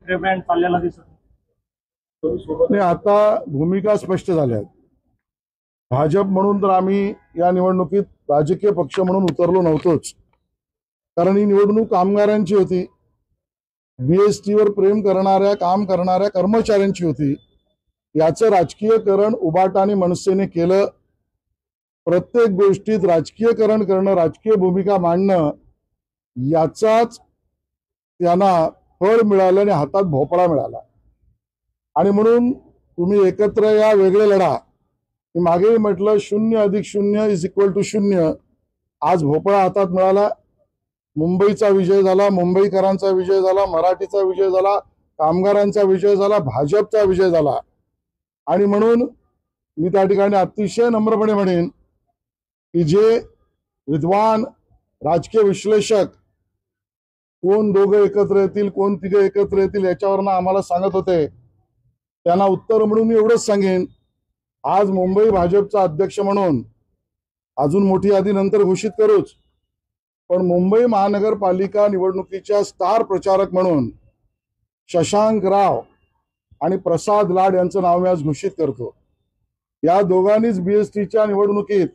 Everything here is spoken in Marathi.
ब्रँड चाललेला दिसत नाही, आता भूमिका स्पष्ट झाल्या आहेत. भाजप म्हणून तर आम्ही या निवडणुकीत राजकीय पक्ष म्हणून उतरलो नव्हतोच, कारण ही निवडणूक कामगारांची होती. बीएसटीवर प्रेम करणाऱ्या, काम करणाऱ्या कर्मचाऱ्यांची होती. याचं राजकीयकरण उबाटा आणि मनसेने केलं. प्रत्येक गोष्टीत राजकीयकरण करणं, राजकीय भूमिका मांडणं, याचाच त्यांना फळ मिळालं आणि हातात भोपळा मिळाला. आणि म्हणून तुम्ही एकत्र या, वेगळे लढा. मी मागेही म्हटलं 0+0=0. आज भोपळा हातात मिळाला. मुंबईचा विजय झाला, मुंबईकरांचा विजय झाला, मराठीचा विजय झाला, कामगारांचा विजय झाला, भाजपचा विजय झाला. आणि म्हणून मी त्या ठिकाणी अतिशय नम्रपणे म्हणेन की जे विद्वान राजकीय विश्लेषक कोण दोघं एकत्र येतील, कोण तिघं एकत्र येतील याच्यावरनं आम्हाला सांगत होते, त्यांना उत्तर म्हणून मी एवढंच सांगेन, आज मुंबई भाजपचा अध्यक्ष म्हणून अजून मोठी यादी नंतर घोषित करूच, पण मुंबई महानगरपालिका निवडणुकीच्या स्टार प्रचारक म्हणून शशांक राव आणि प्रसाद लाड यांचं नाव मी आज घोषित करतो. या दोघांनीच बीएसटीच्या निवडणुकीत